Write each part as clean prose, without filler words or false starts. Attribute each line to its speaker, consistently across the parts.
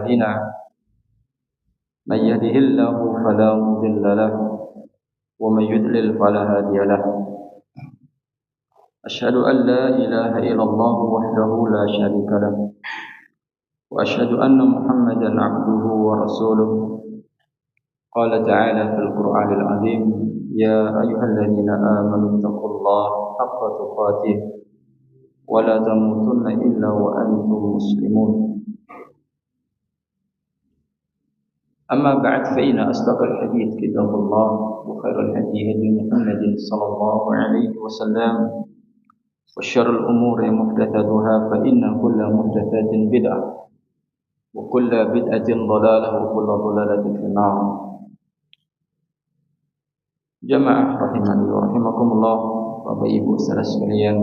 Speaker 1: هنا من يهده الله فلا مضل له ومن يضلل فلا هادي له أشهد أن لا إله إلا الله وحده لا شريك له وأشهد أن محمدا عبده ورسوله قال تعالى في القرآن العظيم يا أيها الذين آمنوا اتقوا الله حق تقاته ولا تموتن إلا وأنتم مسلمون أما بعد فإن أصدق الحديث كتاب الله وخير الهدي هدي محمد صلى الله عليه وسلم وشر الأمور محدثاتها فإن كل محدثات بدعة وكل بدعة ضلالة وكل ضلالة في النار. Jamaah rahimani wa rahimakumullah, Bapak Ibu saudara sekalian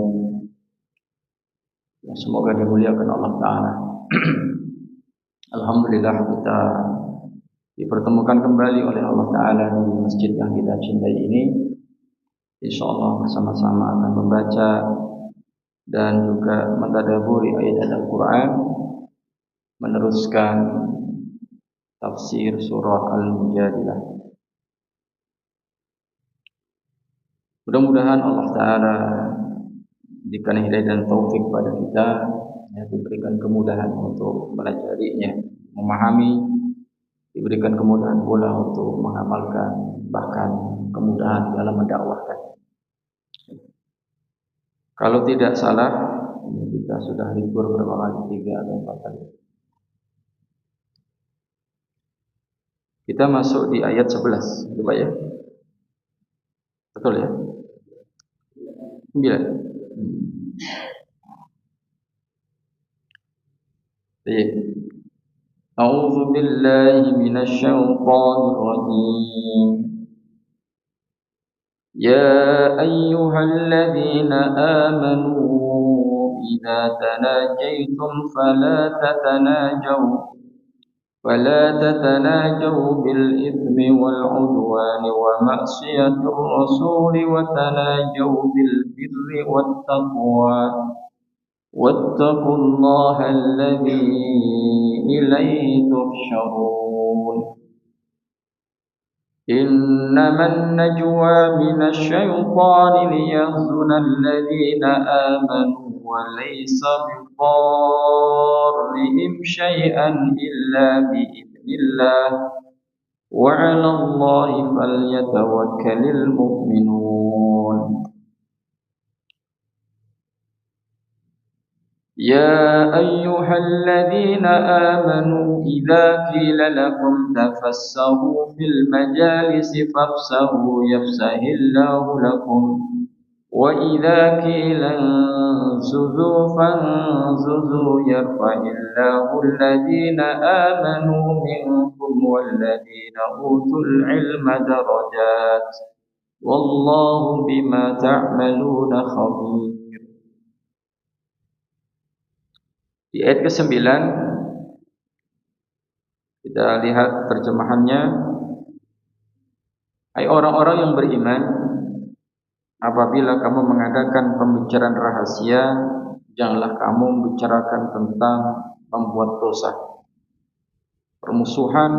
Speaker 1: yang semoga dimuliakan Allah Ta'ala. Alhamdulillah kita dipertemukan kembali oleh Allah Ta'ala di masjid yang kita cintai ini. InsyaAllah bersama-sama akan membaca dan juga mentadaburi ayat Al-Quran, meneruskan tafsir surah Al-Mujadilah. Mudah-mudahan Allah Ta'ala berikan hidayah dan taufik pada kita, ya, diberikan kemudahan untuk melajarinya, memahami, diberikan kemudahan pula untuk mengamalkan, bahkan kemudahan dalam mendakwahkan. Kalau tidak salah, kita sudah libur berapa kali? 3 atau 4 kali. Kita masuk di ayat 11, coba ya. Betul ya? 9. A'udzu billahi minasy syaithanir rajim. Ya ayyuhalladzina amanu idza tanajaytum فلا تتناجوا بالإثم والعدوان ومعصية الرسول وتناجوا بالبر والتقوى واتقوا الله الذي إليه تحشرون إنما النجوى من الشيطان ليحزن الذين آمنوا وليس بضارهم شيئا إلا بإذن الله وعلى الله فليتوكل المؤمنون يا أيها الذين آمنوا إذا قيل لكم تفسحوا في المجالس فافسحوا يفسح الله لكم وإذا قيل انشزوا فانشزوا يرفع الله الذين آمنوا منكم والذين أوتوا العلم درجات والله بما تعملون خبير. Di ayat ke-9 kita lihat terjemahannya. Hai orang-orang yang beriman, apabila kamu mengadakan pembicaraan rahasia, janganlah kamu membicarakan tentang membuat dosa, permusuhan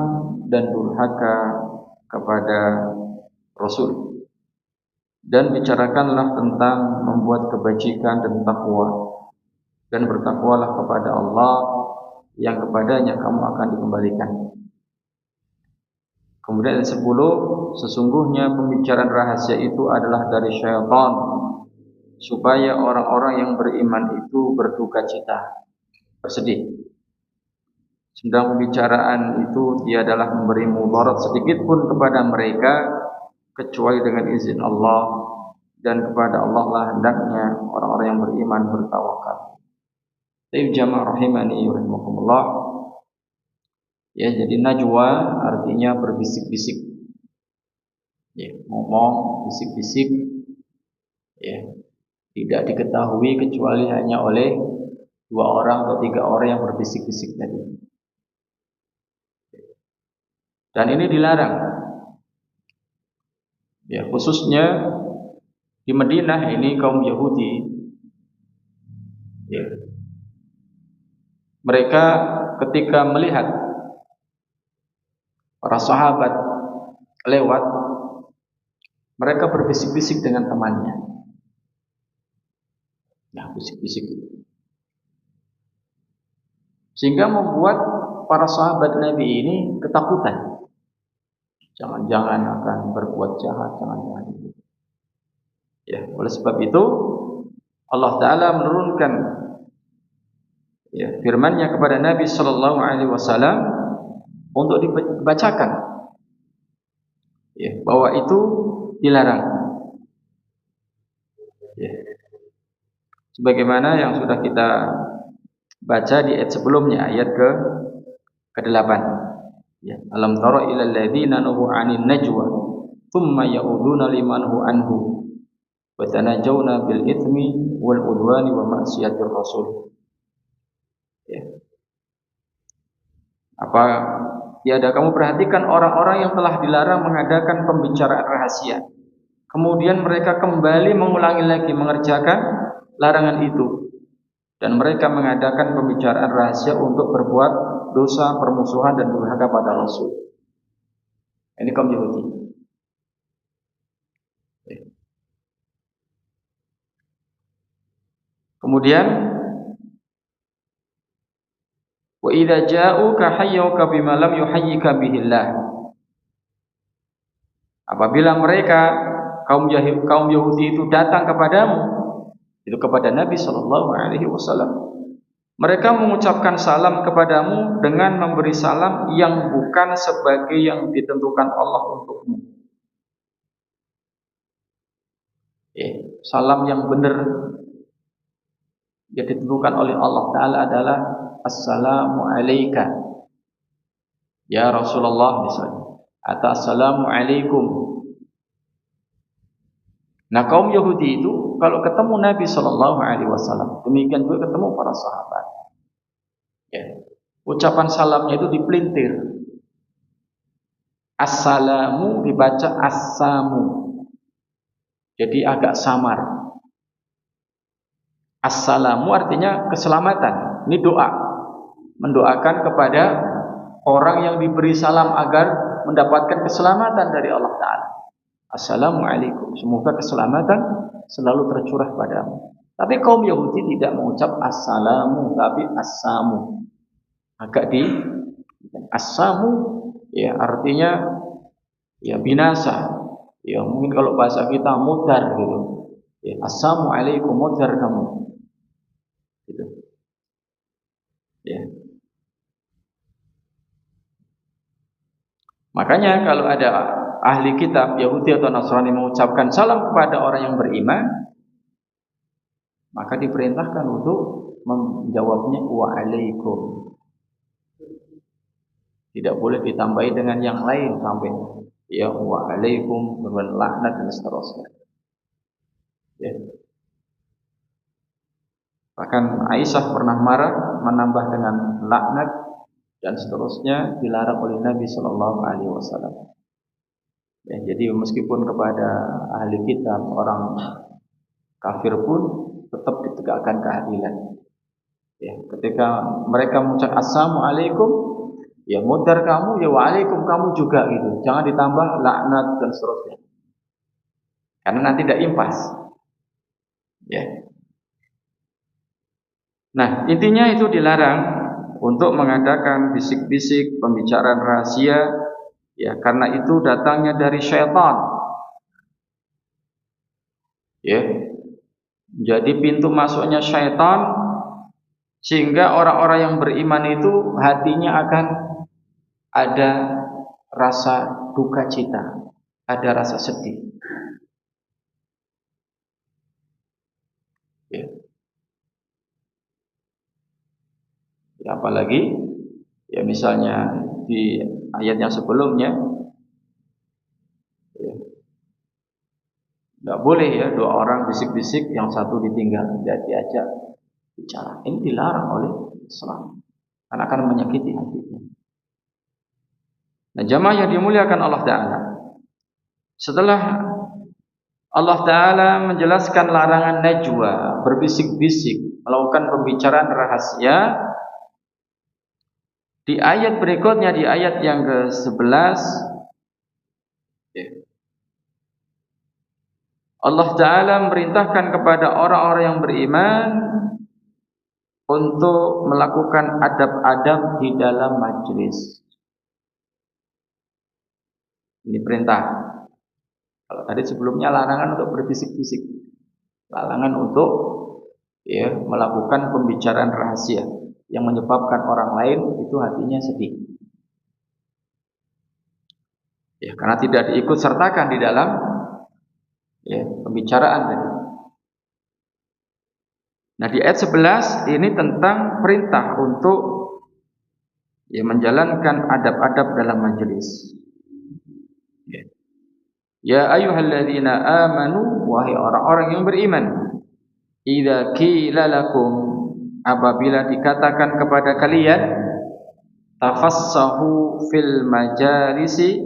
Speaker 1: dan durhaka kepada Rasul, dan bicarakanlah tentang membuat kebajikan dan takwa, dan bertakwalah kepada Allah yang kepadanya kamu akan dikembalikan. Kemudian ayat 10, sesungguhnya pembicaraan rahasia itu adalah dari syaitan, supaya orang-orang yang beriman itu berduka cita, bersedih. Sedang pembicaraan itu tiadalah memberi mudarat sedikit pun kepada mereka, kecuali dengan izin Allah, dan kepada Allah lah hendaknya orang-orang yang beriman bertawakal. Jamaah rahimani wa rahimakumullah. Ya, jadi najwa artinya berbisik-bisik. Ya, ngomong bisik-bisik. Ya, tidak diketahui kecuali hanya oleh 2 orang atau 3 orang yang berbisik-bisik tadi. Dan ini dilarang. Ya, khususnya di Madinah ini kaum Yahudi. Ya, mereka ketika melihat para sahabat lewat, mereka berbisik-bisik dengan temannya. Nah, bisik-bisik itu. Sehingga membuat para sahabat Nabi ini ketakutan. Jangan-jangan akan berbuat jahat, jangan-jangan. Ya, oleh sebab itu Allah Ta'ala menurunkan firman-Nya kepada Nabi Sallallahu Alaihi Wasallam untuk dibacakan, bahwa itu dilarang. Sebagaimana yang sudah kita baca di ayat sebelumnya, ayat ke-8. Alam tara ilal ladzina nuhu 'anil najwa thumma ya'uduna liman hu anhu wa tanajawna bil itsmi wal udwani wa ma'siyatir rasul. Apa tiada kamu perhatikan orang-orang yang telah dilarang mengadakan pembicaraan rahasia, kemudian mereka kembali mengulangi lagi mengerjakan larangan itu, dan mereka mengadakan pembicaraan rahasia untuk berbuat dosa, permusuhan dan durhaka pada Rasul. Ini kaum Yahudi. Kemudian wa idza ja'uka hayyuka bima lam yuhayyika bihillah. Apabila mereka kaum Yahudi itu datang kepadamu, itu kepada Nabi Sallallahu Alaihi Wasallam, mereka mengucapkan salam kepadamu dengan memberi salam yang bukan sebagai yang ditentukan Allah untukmu. Salam yang benar yang ditentukan oleh Allah Ta'ala adalah Assalamu alayka ya Rasulullah misalnya, atau Assalamu alaikum. Nah, kaum Yahudi itu kalau ketemu Nabi Sallallahu Alaihi Wasallam, demikian juga ketemu para sahabat, ucapan salamnya itu dipelintir. Assalamu dibaca assamu, jadi agak samar. Assalamu artinya keselamatan. Ini doa, mendoakan kepada orang yang diberi salam agar mendapatkan keselamatan dari Allah Ta'ala. Assalamualaikum, semoga keselamatan selalu tercurah padamu. Tapi kaum Yahudi tidak mengucap assalamu, tapi assamu. Agak di assamu, artinya binasa. Mungkin kalau bahasa kita mudar gitu. Assalamualaikum, mudar kamu. Gitu. Makanya kalau ada ahli kitab Yahudi atau Nasrani mengucapkan salam kepada orang yang beriman, maka diperintahkan untuk menjawabnya wa'alaikum. Tidak boleh ditambahi dengan yang lain sampai wa'alaikum, laknat dan seterusnya. Bahkan Aisyah pernah marah menambah dengan laknat dan seterusnya, dilarang oleh Nabi Sallallahu Alaihi Wasallam. Jadi meskipun kepada ahli kitab, orang kafir pun tetap ditegakkan keadilan. Ketika mereka mengucap assalamualaikum, mudar kamu, waalaikum kamu juga gitu. Jangan ditambah laknat dan seterusnya. Karena nanti tidak impas. Nah, intinya itu dilarang untuk mengadakan bisik-bisik pembicaraan rahasia, karena itu datangnya dari syaitan. Jadi pintu masuknya syaitan, sehingga orang-orang yang beriman itu hatinya akan ada rasa duka cita, ada rasa sedih. Apalagi misalnya di ayat yang sebelumnya, tidak boleh dua orang bisik-bisik, yang satu ditinggal, tidak diajak bicara. Ini dilarang oleh Islam karena akan menyakiti hatinya. Nah, jamaah yang dimuliakan Allah Ta'ala, setelah Allah Ta'ala menjelaskan larangan najwa, berbisik-bisik, melakukan pembicaraan rahasia, Di ayat berikutnya, di ayat yang ke-11, Allah Ta'ala memerintahkan kepada orang-orang yang beriman untuk melakukan adab-adab di dalam majlis. Ini perintah. Kalau tadi sebelumnya larangan untuk berbisik-bisik, larangan untuk melakukan pembicaraan rahasia yang menyebabkan orang lain itu hatinya sedih. Karena tidak diikut sertakan di dalam pembicaraan tadi. Nah, di ayat 11 ini tentang perintah untuk menjalankan adab-adab dalam majelis. Ya ayyuhalladzina amanu, wahai orang-orang yang beriman, idza qila lakum, apabila dikatakan kepada kalian, tafassahu fil majalisi,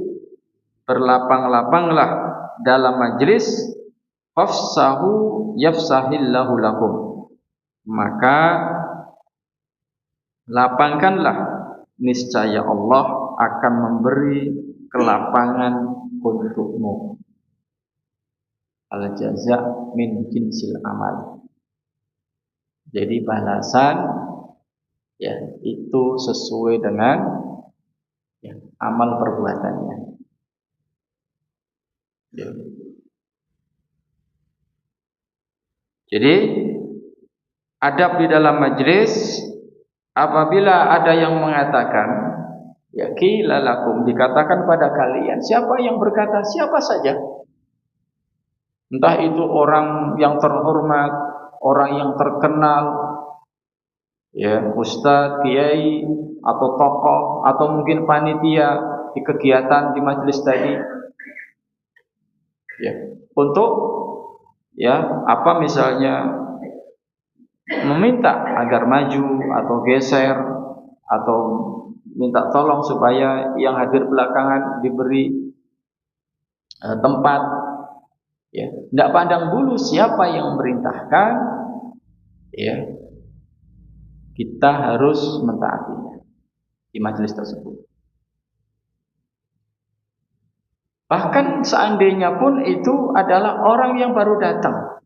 Speaker 1: berlapang-lapanglah dalam majlis, fafsahu yafsahillahu lakum, maka lapangkanlah, niscaya Allah akan memberi kelapangan untukmu. Al-jaza' min jinsil amal. Jadi balasan itu sesuai dengan amal perbuatannya. Jadi adab di dalam majlis, apabila ada yang mengatakan, ya qila lakum, dikatakan pada kalian, siapa yang berkata? Siapa saja, entah itu orang yang terhormat, orang yang terkenal, ustadz, kiai, atau tokoh, atau mungkin panitia di kegiatan di majelis tadi, untuk misalnya meminta agar maju atau geser, atau minta tolong supaya yang hadir belakangan diberi tempat. Tidak pandang bulu siapa yang memerintahkan, kita harus mentaatinya di majelis tersebut. Bahkan seandainya pun itu adalah orang yang baru datang.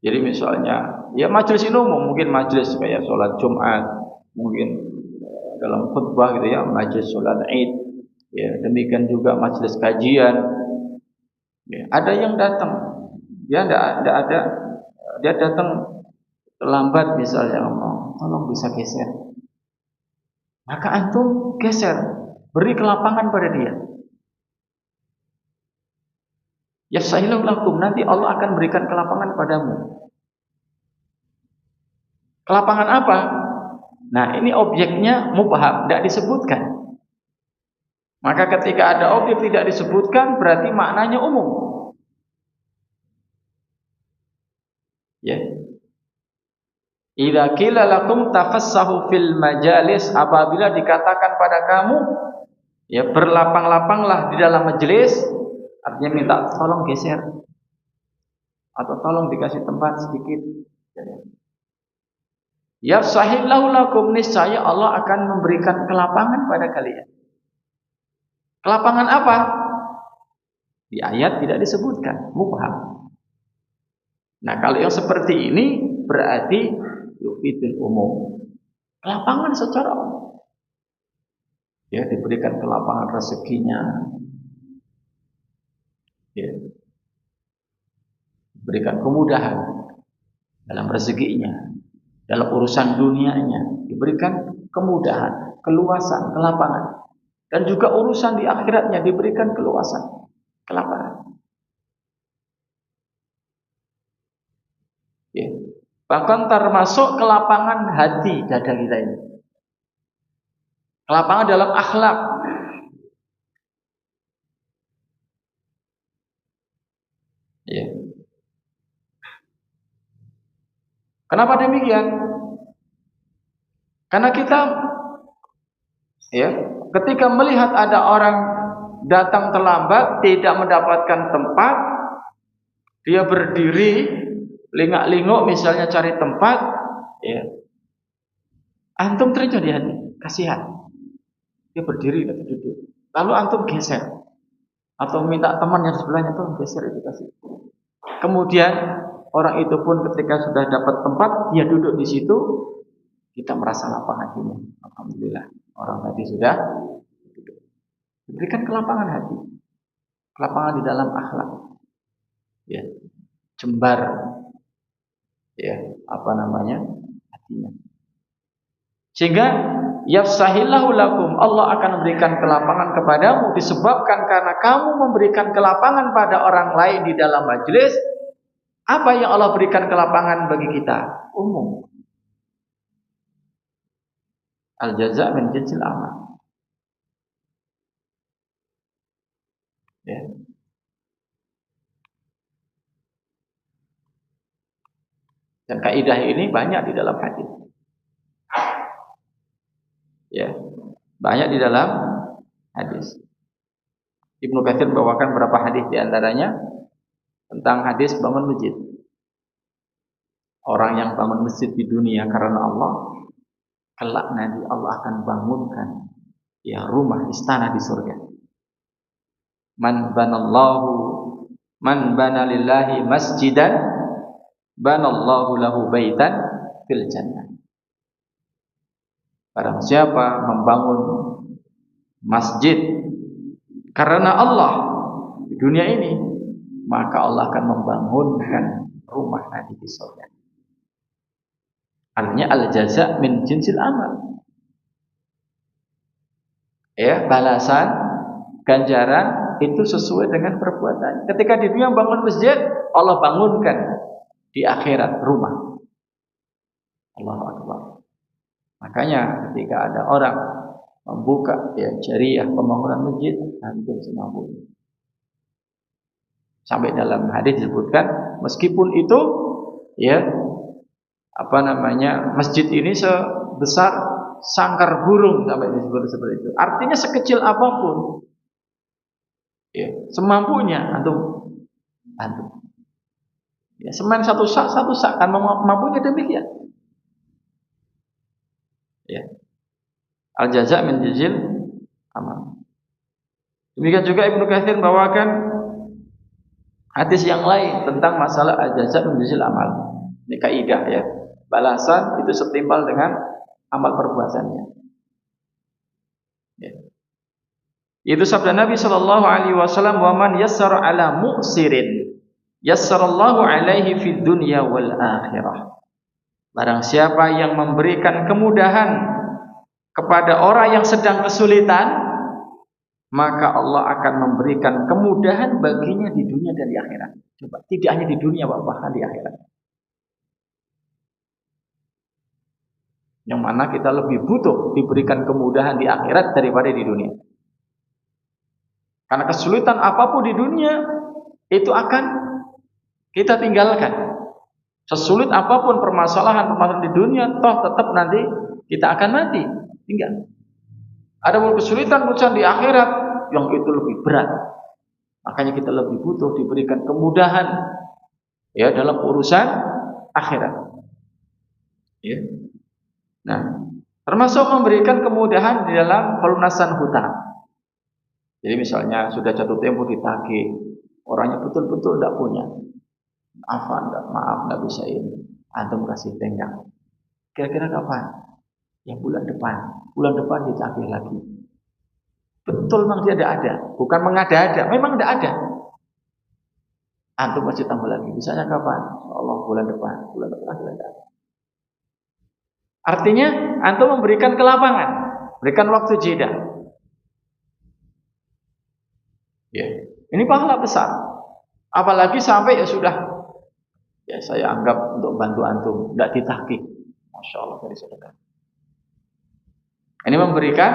Speaker 1: Jadi misalnya, majelis ini umum, mungkin majelis kayak sholat Jumat, mungkin dalam khutbah gitu majelis sholat Id, demikian juga majelis kajian. Ada yang datang, dia tidak ada, dia datang terlambat misalnya, tolong bisa geser. Maka antum geser, beri kelapangan pada dia. Yafsahillahu lakum, nanti Allah akan berikan kelapangan padamu. Kelapangan apa? Nah, ini objeknya mubham, tidak disebutkan. Maka ketika ada objek tidak disebutkan, berarti maknanya umum. Idza qila lakum tafassahu fil majalis, apabila dikatakan pada kamu, berlapang-lapanglah di dalam majelis, artinya minta tolong geser atau tolong dikasih tempat sedikit. Yafsahillahu lakum, niscaya Allah akan memberikan kelapangan pada kalian. Kelapangan apa? Di ayat tidak disebutkan, mubham. Nah, kalau yang seperti ini berarti yufidul umum, kelapangan secara umum. Diberikan kelapangan rezekinya, diberikan kemudahan dalam rezekinya, dalam urusan dunianya, diberikan kemudahan, keluasan, kelapangan, dan juga urusan di akhiratnya diberikan keluasan, kelapangan. Bahkan termasuk kelapangan hati dada kita ini, kelapangan dalam akhlak. Kenapa demikian? Karena kita ketika melihat ada orang datang terlambat, tidak mendapatkan tempat, dia berdiri lingak-linguk misalnya cari tempat, Antum terjun di hati, kasihan. Dia berdiri atau duduk. Lalu antum geser atau minta teman yang sebelahnya tuh geser itu kasih. Kemudian orang itu pun ketika sudah dapat tempat, dia duduk di situ, kita merasa lapang hatinya. Alhamdulillah, orang tadi sudah duduk. Diberikan kelapangan hati, kelapangan di dalam akhlak, ya, jembar, ya, hatinya. Sehingga yafsahillahu lakum, Allah akan memberikan kelapangan kepadamu disebabkan karena kamu memberikan kelapangan pada orang lain di dalam majelis. Apa yang Allah berikan kelapangan bagi kita? Umum. Al-jaza' min jinsil amal. Ya. Dan kaidah ini banyak di dalam hadis. Ya, banyak di dalam hadis. Ibnu Katsir membawakan beberapa hadis di antaranya tentang hadis bangun masjid. Orang yang bangun masjid di dunia karena Allah, kelak nanti Allah akan bangunkan ya rumah istana di surga. Man bana lillahi masjidan banallahu lahu baitan fil jannah. Barang siapa membangun masjid karena Allah di dunia ini, maka Allah akan membangunkan rumah nanti di surga. Artinya al-jaza' min jinsil amal. Ya, balasan, ganjaran itu sesuai dengan perbuatan. Ketika di dunia bangun masjid, Allah bangunkan di akhirat rumah. Allahu Akbar. Makanya ketika ada orang membuka ya jariah pembangunan masjid, hampir semampunya. Sampai dalam hadis disebutkan, meskipun itu ya masjid ini sebesar sangkar burung, sampai disebut seperti itu. Artinya sekecil apapun, ya semampunya antum. Ya, semen satu sak kan mampunya demikian. Ya. Al-jaza' min jinsil amal. Demikian juga Ibnu Katsir membawakan hadis yang lain tentang masalah al-jaza' min jinsil amal. Ini kaidah ya. Balasan itu setimpal dengan amal perbuatannya. Ya. Itu sabda Nabi sallallahu alaihi wasallam, "Wa man yassara 'ala mu'sirin, yassarallahu 'alaihi fid dunya wal akhirah." Barang siapa yang memberikan kemudahan kepada orang yang sedang kesulitan, maka Allah akan memberikan kemudahan baginya di dunia dan di akhirat. Coba, tidak hanya di dunia, bahkan di akhirat. Yang mana kita lebih butuh diberikan kemudahan di akhirat daripada di dunia. Karena kesulitan apapun di dunia itu akan kita tinggalkan. Sesulit apapun permasalahan di dunia, toh tetap nanti kita akan mati, tinggal. Ada kesulitan di akhirat yang itu lebih berat. Makanya kita lebih butuh diberikan kemudahan ya dalam urusan akhirat. Ya. Nah, termasuk memberikan kemudahan di dalam pelunasan hutang. Jadi misalnya sudah jatuh tempo ditagih, orangnya betul-betul tidak punya. Maaf, nggak bisa ini. Antum kasih tenggang. Kira-kira kapan? Ya bulan depan ditagih lagi. Betul memang dia tidak ada, bukan mengada-ada, memang tidak ada. Antum masih tambah lagi. Misalnya kapan? Allah bulan depan ada. Artinya antum memberikan kelapangan, berikan waktu jeda. Ya, ini pahala besar. Apalagi sampai ya sudah. Ya saya anggap untuk bantu antum, tidak ditagih. Masya Allah dari sedekah. Ini memberikan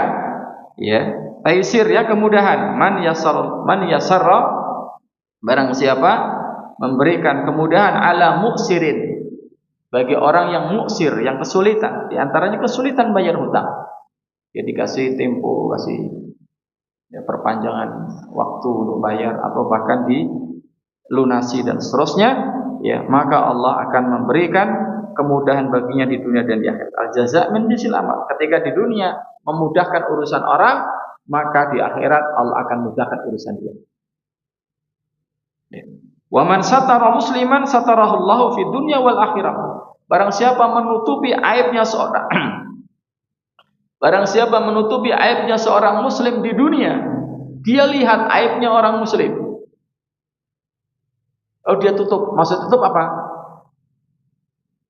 Speaker 1: ya taisir ya kemudahan. Man yasarra barang siapa memberikan kemudahan ala muksirin bagi orang yang muksir, yang kesulitan. Di antaranya kesulitan bayar hutang. Ya dikasih tempo, kasih ya, perpanjangan waktu untuk bayar atau bahkan dilunasi dan seterusnya. Ya, maka Allah akan memberikan kemudahan baginya di dunia dan di akhirat. Al-jaza' min jinsil amal. Ketika di dunia memudahkan urusan orang, maka di akhirat Allah akan mudahkan urusan dia. Wa man satara musliman satarahullahu fi dunya wal akhirah. Barang siapa menutupi aibnya seorang Barang siapa menutupi aibnya seorang muslim di dunia, dia lihat aibnya orang muslim. Oh, dia tutup. Maksud tutup apa?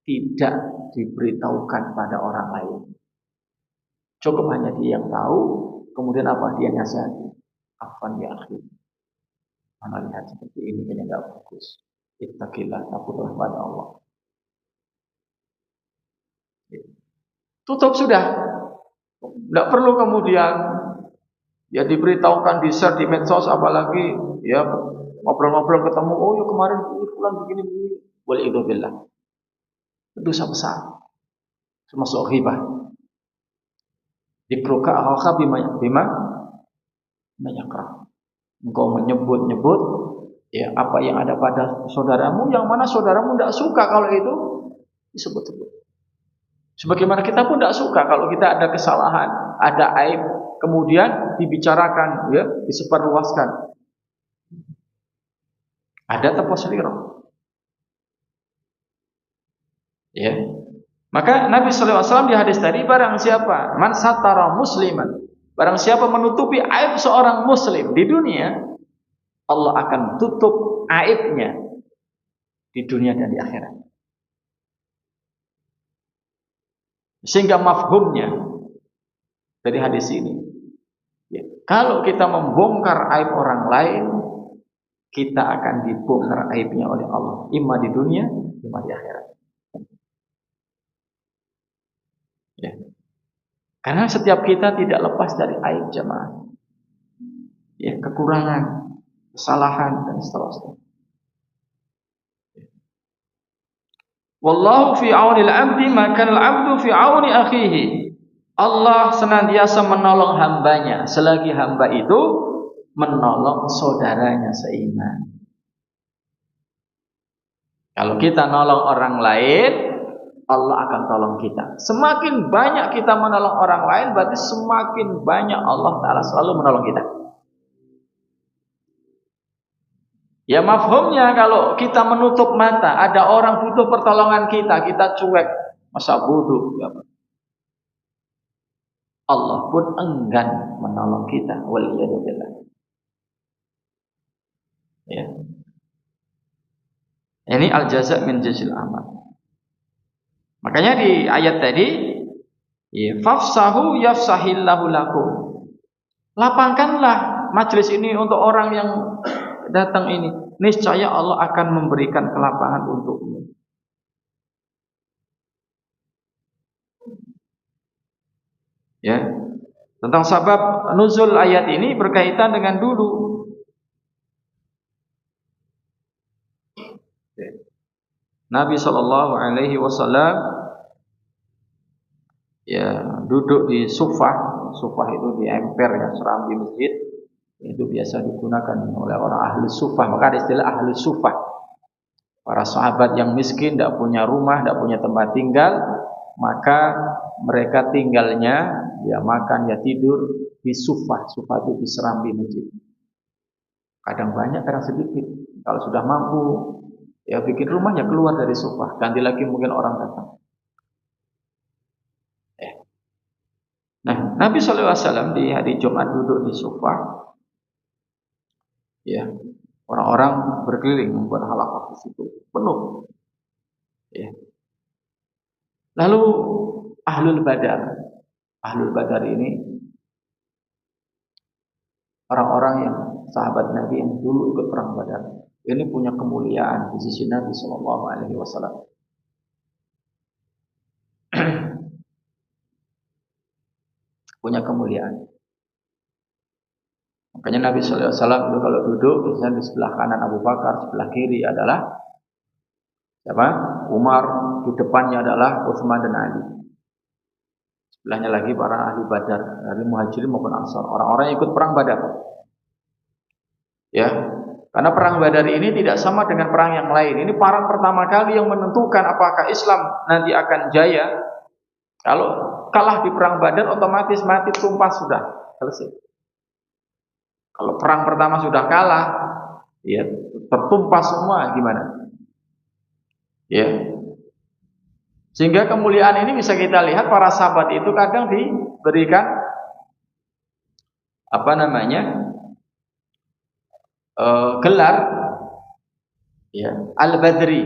Speaker 1: Tidak diberitahukan pada orang lain. Cukup hanya dia yang tahu. Kemudian apa? Dia nasihati. Afwan ya akhi, mana lihat seperti ini kayaknya tidak bagus. Ittaqillah, takutlah pada Allah. Tutup sudah. Tidak perlu kemudian ya diberitahukan, di-share di medsos, apalagi ya ngobrol-ngobrol ketemu, oh ya kemarin bulan begini. Boleh itu billah. Dosa besar. Termasuk ghibah. Dikruka akha bima yakra. Engkau menyebut-nyebut ya apa yang ada pada saudaramu, yang mana saudaramu tidak suka kalau itu disebut-sebut. Sebagaimana kita pun tidak suka kalau kita ada kesalahan, ada aib, kemudian dibicarakan, ya, disebarluaskan. Ada tepos liro. Ya. Maka Nabi SAW di hadis tadi, barang siapa man satara musliman, barang siapa menutupi aib seorang muslim di dunia, Allah akan tutup aibnya di dunia dan di akhirat. Sehingga mafhumnya dari hadis ini, ya, kalau kita membongkar aib orang lain, kita akan dibongkar aibnya oleh Allah, imma di dunia, imma di akhirat. Ya. Karena setiap kita tidak lepas dari aib, jemaah. Ya, kekurangan, kesalahan dan seterusnya. Wallahu fi aunil 'abdi maka al-'abdu fi auni akhihi. Allah senantiasa menolong hambanya selagi hamba itu menolong saudaranya seiman. Kalau kita nolong orang lain, Allah akan tolong kita. Semakin banyak kita menolong orang lain, berarti semakin banyak Allah Ta'ala selalu menolong kita. Ya mafhumnya kalau kita menutup mata, ada orang butuh pertolongan kita, kita cuek, masa bodoh. Ya. Allah pun enggan menolong kita. Waliyadzubillah. Ya. Ini al-jaza' min jinsil amal. Makanya di ayat tadi, ya, fafsahu yafsahillahu lakum. Lapangkanlah majelis ini untuk orang yang datang ini, niscaya Allah akan memberikan kelapangan untukmu. Ya, tentang sebab nuzul ayat ini berkaitan dengan dulu. Ya. Nabi Shallallahu Alaihi Wasallam ya duduk di sufah itu di emper ya, serambi masjid. Itu biasa digunakan oleh orang ahli sufah. Maka ada istilah ahli sufah. Para sahabat yang miskin, tidak punya rumah, tidak punya tempat tinggal, maka mereka tinggalnya ya makan, ya tidur di sufah. Sufah itu di serambi masjid. Kadang banyak, kadang sedikit. Kalau sudah mampu, ya bikin rumah, ya keluar dari sufah. Ganti lagi mungkin orang datang. Nah, Nabi SAW di hari Jumat duduk di sufah. Ya, orang-orang berkeliling membuat halaqah di situ penuh. Ya. Lalu ahlul badar ini orang-orang yang sahabat Nabi yang dulu ikut perang Badar. Ini punya kemuliaan di sisi Nabi Shallallahu Alaihi Wasallam. Punya kemuliaan. Makanya Nabi SAW itu kalau duduk, biasanya di sebelah kanan Abu Bakar, sebelah kiri adalah siapa? Umar, di depannya adalah Utsman dan Ali. Sebelahnya lagi para ahli Badar, dari Muhajirin maupun Ansar, orang-orang yang ikut perang Badar. Ya, Karena perang Badar ini tidak sama dengan perang yang lain. Ini perang pertama kali yang menentukan apakah Islam nanti akan jaya. Kalau kalah di perang Badar, otomatis mati tumpah, sudah selesai. Kalau perang pertama sudah kalah, ya tertumpah semua, gimana? Ya. Sehingga kemuliaan ini bisa kita lihat para sahabat itu kadang diberikan gelar, ya, Al-Badri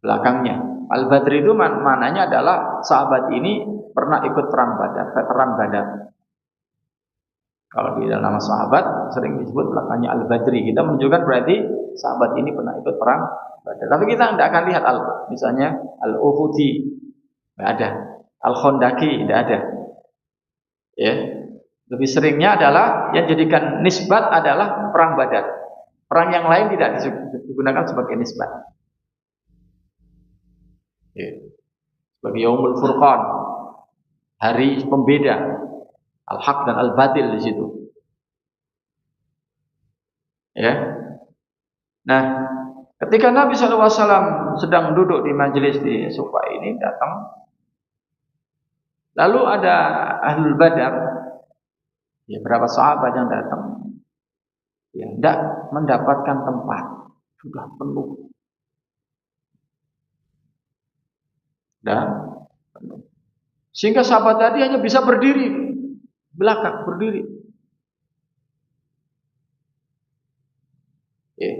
Speaker 1: belakangnya. Al-Badri itu maknanya adalah sahabat ini pernah ikut perang Badar, veteran Badar. Kalau di dalam nama sahabat sering disebut belakangnya Al-Badri. Kita menunjukkan berarti sahabat ini pernah ikut perang Badar. Tapi kita tidak akan lihat misalnya Al-Uhudi, tidak ada. Al-Khandaqi, tidak ada. Ya. Lebih seringnya adalah yang jadikan nisbat adalah perang Badar. Perang yang lain tidak digunakan sebagai nisbat. Ya. Sebagai Yaumul Furqan, hari pembeda, al-haq dan al-batil di situ. Ya. Nah, ketika Nabi SAW sedang duduk di majelis di Sufa ini, datang, lalu ada Ahlul Badar, ya, berapa sahabat yang datang, ya, tidak mendapatkan tempat, sudah penuh, penuh. Sehingga sahabat tadi hanya bisa berdiri belakang, berdiri. Ya.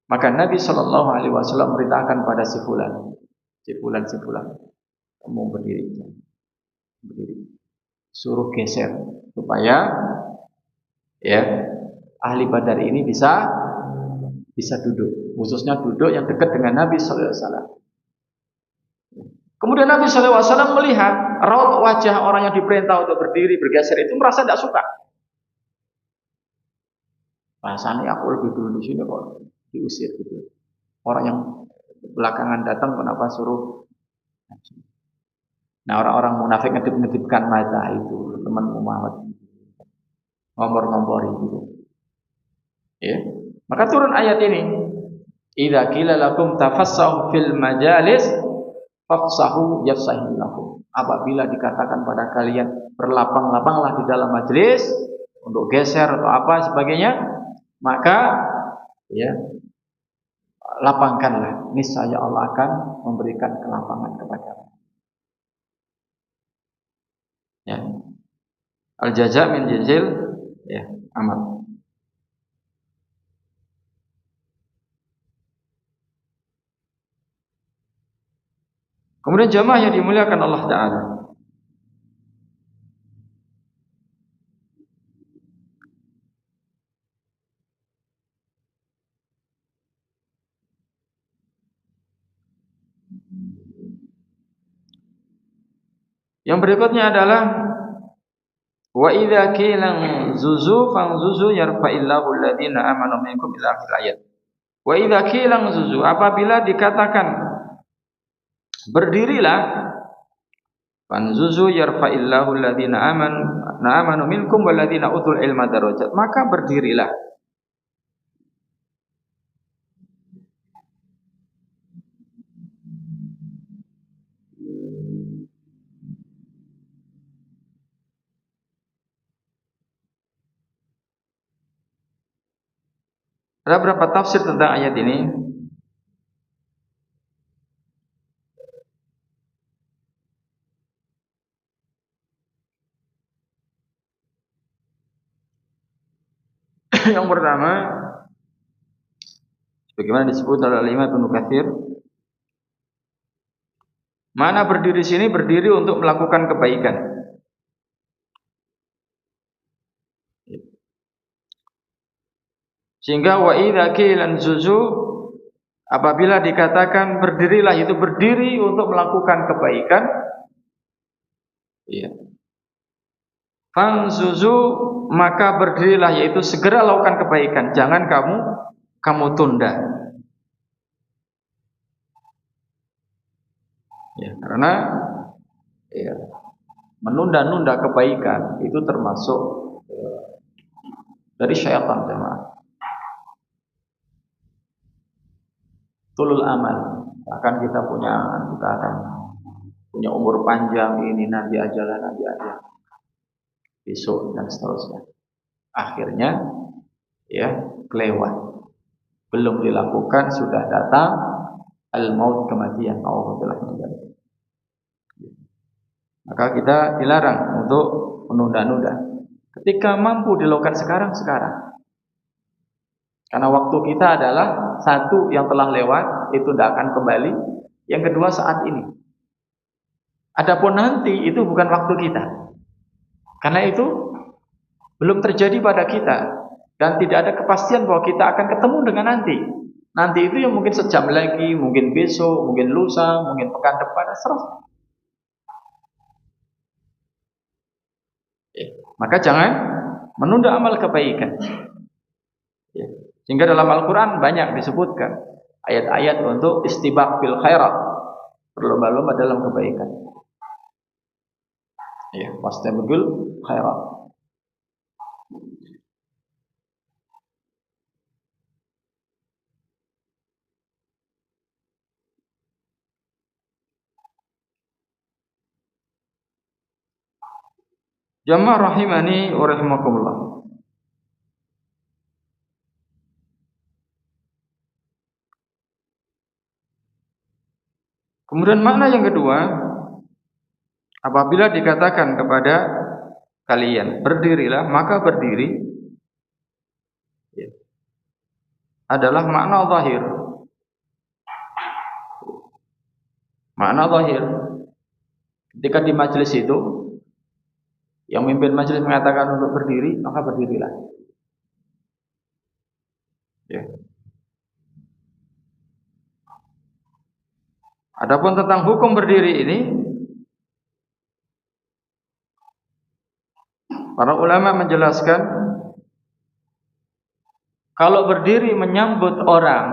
Speaker 1: Maka Nabi SAW merintahkan pada si fulan, kamu berdiri, suruh geser supaya, ya, ahli Badar ini bisa duduk, khususnya duduk yang dekat dengan Nabi SAW. Kemudian Nabi SAW melihat raut wajah orang yang diperintah untuk berdiri bergeser itu, merasa tidak suka. Rasanya aku lebih dulu di sini kok diusir gitu. Orang yang belakangan datang kenapa suruh? Nah, orang-orang munafik ngedip-ngedipkan mata itu, teman Muhammad, ngompor-ngompori gitu. Ya. Maka turun ayat ini. Idza qila lakum tafassahu fil majalis fafsahu yafsahil lakum. Apabila dikatakan pada kalian berlapang-lapanglah di dalam majelis untuk geser atau apa sebagainya, maka, ya, lapangkanlah, niscaya Allah akan memberikan kelapangan kepadamu. Ya. Al-jaza' min jinsil, ya, amal. Kemudian jamaah yang dimuliakan Allah Ta'ala, yang berikutnya adalah wa idza qila zuzu fanzuzu yarfa'illahu alladziina aamanu minkum ila akhir ayat. Wa idza qila zuzu, apabila dikatakan berdirilah, fanzuzu yarfa'illahu alladziina aamanu minkum walladziina utul ilma darajat, maka berdirilah. Ada berapa tafsir tentang ayat ini? Yang pertama, sebagaimana disebut oleh Imam Ibnu Katsir, mana berdiri sini berdiri untuk melakukan kebaikan. Sehingga wa idza qila zuzu, apabila dikatakan berdirilah, itu berdiri untuk melakukan kebaikan. Iya. Fanzuzu, maka berdirilah, yaitu segera lakukan kebaikan, jangan kamu tunda. Ya, karena, ya, menunda-nunda kebaikan itu termasuk dari syaitan, jemaah. tulul amal. Akan kita akan punya umur panjang, ini nanti aja, besok dan seterusnya. Akhirnya ya kelewat, belum dilakukan sudah datang al-maut, kematian. Maka kita dilarang untuk menunda-nunda. Ketika mampu dilakukan sekarang. Karena waktu kita adalah satu yang telah lewat, itu tidak akan kembali. Yang kedua saat ini. Adapun nanti itu bukan waktu kita. Karena itu belum terjadi pada kita. Dan tidak ada kepastian bahwa kita akan ketemu dengan nanti. Nanti itu yang mungkin sejam lagi, mungkin besok, mungkin lusa, mungkin pekan depan, seterusnya. Maka jangan menunda amal kebaikan. Sehingga dalam Al-Quran banyak disebutkan ayat-ayat untuk istibaq bil khairat, berlomba-lomba dalam kebaikan. Wastabiqul khairat. Jamaah rahimani wa rahimakumullah. Kemudian makna yang kedua, apabila dikatakan kepada kalian berdirilah, maka berdiri adalah makna zahir. Makna zahir. Ketika di majelis itu yang memimpin majelis mengatakan untuk berdiri, maka berdirilah. Adapun tentang hukum berdiri ini, para ulama menjelaskan, kalau berdiri menyambut orang,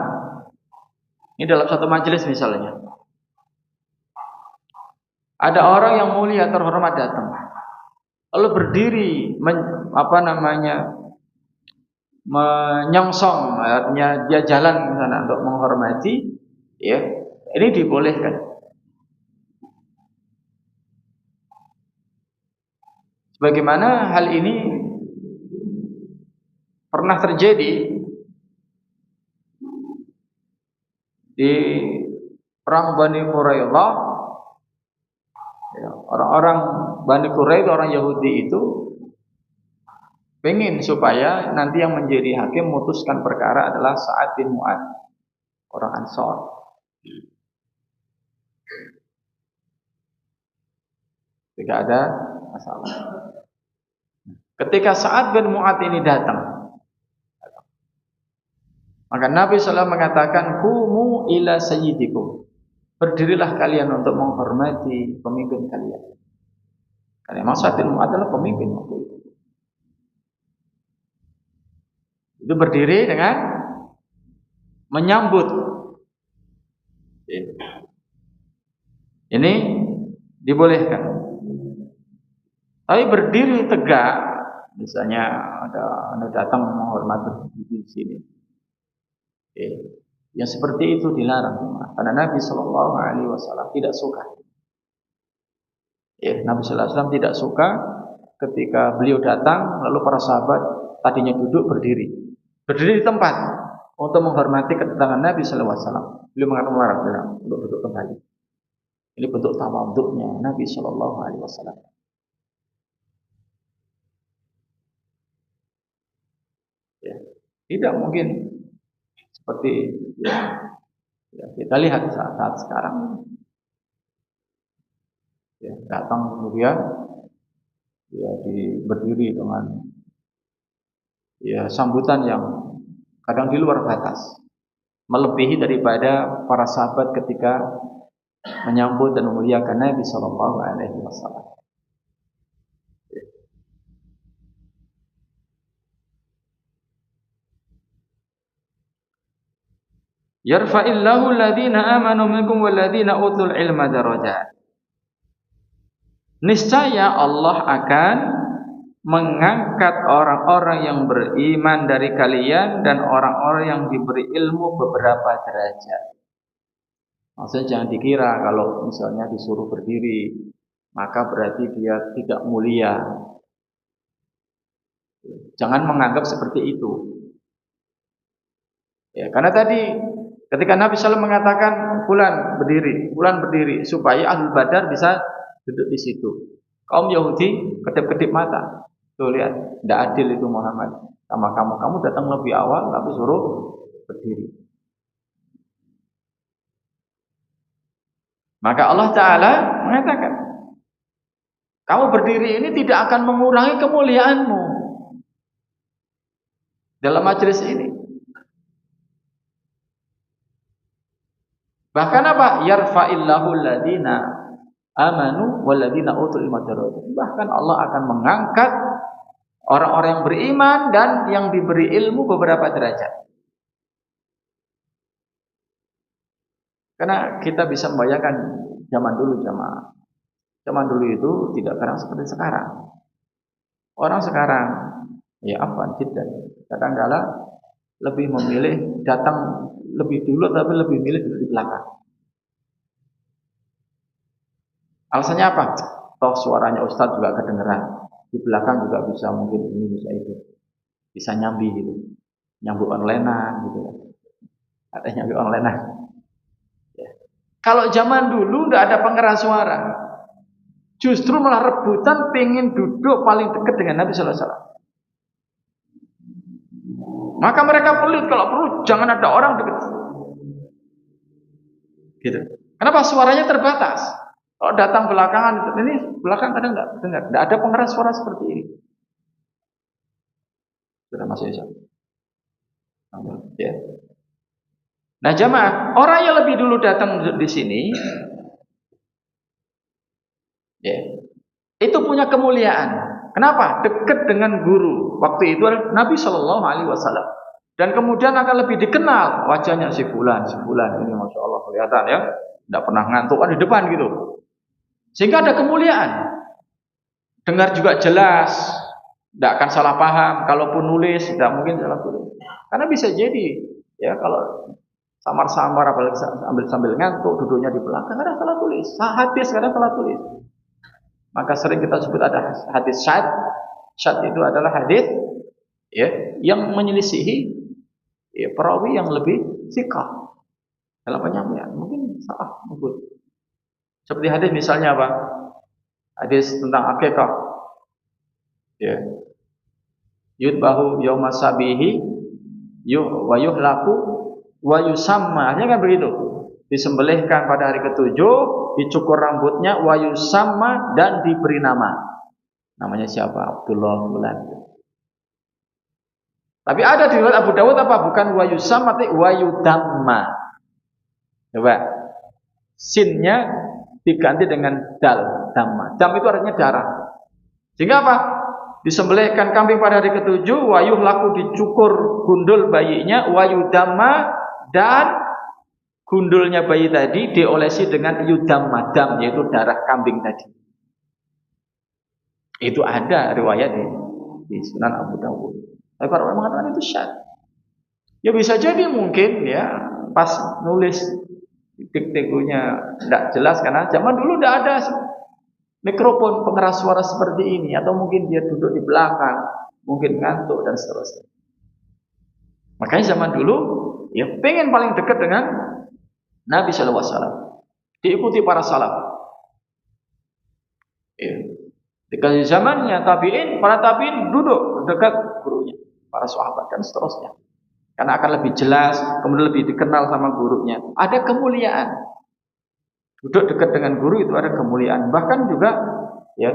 Speaker 1: ini dalam satu majelis misalnya, ada orang yang mulia terhormat datang, lalu berdiri menyongsong, artinya dia jalan ke sana untuk menghormati, ini dibolehkan. Bagaimana hal ini pernah terjadi di perang Bani Quraidah. Orang-orang Bani Quraidah, orang Yahudi itu pengen supaya nanti yang menjadi hakim memutuskan perkara adalah Sa'ad bin Mu'adz, orang Ansor. Tidak ada masalah. Ketika Sa'ad bin Mu'adz ini datang, maka Nabi SAW mengatakan, "Qumu ila sayyidikum." Berdirilah kalian untuk menghormati pemimpin kalian. Karena memang Sa'ad bin Mu'adz adalah pemimpin waktu itu. Itu berdiri dengan menyambut. Ini dibolehkan. Tapi berdiri tegak, misalnya ada datang menghormati di sini, yang seperti itu dilarang, karena Nabi Shallallahu Alaihi Wasallam tidak suka. Nabi Sallallahu Alaihi Wasallam tidak suka ketika beliau datang, lalu para sahabat tadinya duduk berdiri di tempat untuk menghormati kedatangan Nabi Sallallahu Alaihi Wasallam. Beliau mengatakan melarang untuk duduk kembali. Ini bentuk tawadhu'nya Nabi Sallallahu Alaihi Wasallam. Tidak mungkin seperti kita lihat saat sekarang, datang kemudian berdiri dengan sambutan yang kadang di luar batas, melebihi daripada para sahabat ketika menyambut dan memuliakan Nabi Sallallahu Alaihi Wasallam. Yarfa'illahu alladhina amanu minkum walladhina utul ilma darajat. Niscaya Allah akan mengangkat orang-orang yang beriman dari kalian dan orang-orang yang diberi ilmu beberapa derajat. Maksudnya jangan dikira kalau misalnya disuruh berdiri, maka berarti dia tidak mulia. Jangan menganggap seperti itu. Ya, karena tadi ketika Nabi SAW mengatakan bulan berdiri supaya Ahlul Badar bisa duduk di situ. Kaum Yahudi kedip-kedip mata. Tuh lihat, tidak adil itu Muhammad sama kamu. Kamu datang lebih awal tapi suruh berdiri. Maka Allah Ta'ala mengatakan, kamu berdiri ini tidak akan mengurangi kemuliaanmu dalam majelis ini. Bahkan apa? Yarfa'illahu alladhina amanu walladhina utul ilma darajat. Bahkan Allah akan mengangkat orang-orang yang beriman dan yang diberi ilmu beberapa derajat. Karena kita bisa membayangkan zaman dulu jamaah. Zaman dulu itu tidak kadang seperti sekarang. Orang sekarang ya apa tidak kadang-kala lebih memilih datang lebih dulu tapi lebih milih duduk di belakang. Alasannya apa? Toh suaranya Ustadz juga kedengeran. Di belakang juga bisa mungkin ini bisa itu. Bisa nyambi gitu. Nyambi online gitu. Ada nyambi online. Ya. Kalau zaman dulu tidak ada pengeras suara. Justru malah rebutan pengen duduk paling dekat dengan Nabi sallallahu alaihi wasallam. Maka mereka pelit kalau perlu jangan ada orang dekat. Gitu. Kenapa suaranya terbatas? Kalau datang belakangan, ini belakang kadang enggak dengar. Enggak ada pengeras suara seperti ini. Sudah masuk ya. Ya. Nah, jamaah, orang yang lebih dulu datang di sini ya, itu punya kemuliaan. Kenapa? Dekat dengan guru. Waktu itu Nabi Shallallahu Alaihi Wasallam. Dan kemudian akan lebih dikenal wajahnya si fulan ini masya Allah kelihatan ya, tidak pernah ngantuk kan di depan gitu. Sehingga ada kemuliaan. Dengar juga jelas, tidak akan salah paham. Kalaupun nulis, tidak mungkin salah tulis. Karena bisa jadi ya kalau samar-samar apalagi sambil ngantuk duduknya di belakang kadang salah tulis. Hadis kadang salah tulis. Maka sering kita sebut ada hadis syad. Syad itu adalah hadis ya yang menyelisihi ya, perawi yang lebih thiqah dalam penyampaian. Mungkin salah menyebut. Seperti hadis misalnya apa? Hadis tentang akikah. Ya. Yudbahu yauma sabihi wa yuhlaku wa yusamma. Artinya kan begitu. Disembelihkan pada hari ketujuh, dicukur rambutnya, wa yusamma dan diberi nama. Namanya siapa? Abdullah Fulan. Tapi ada di riwayat Abu Dawud apa? Bukan wa yusamma, tapi wa yudamma. Coba. Sinnya diganti dengan dal, damma. Dam itu artinya darah. Sehingga apa? Disembelihkan kambing pada hari ketujuh, wa yuhlaku dicukur gundul bayinya, wa yudamma dan gundulnya bayi tadi diolesi dengan yudamma, dam yaitu darah kambing tadi. Itu ada riwayat di Sunan Abu Dawud. Tapi para ulama mengatakan itu syad. Ya bisa jadi mungkin ya pas nulis diktegunya tidak jelas karena zaman dulu tidak ada mikrofon pengeras suara seperti ini, atau mungkin dia duduk di belakang, mungkin ngantuk dan seterusnya. Makanya zaman dulu ya pengen paling dekat dengan Nabi Sallallahu Alaihi Wasallam, diikuti para salaf. Ya. Di zamannya tabiin, para tabiin duduk dekat gurunya, para sahabat dan seterusnya. Karena akan lebih jelas, kemudian lebih dikenal sama gurunya. Ada kemuliaan. Duduk dekat dengan guru itu ada kemuliaan. Bahkan juga ya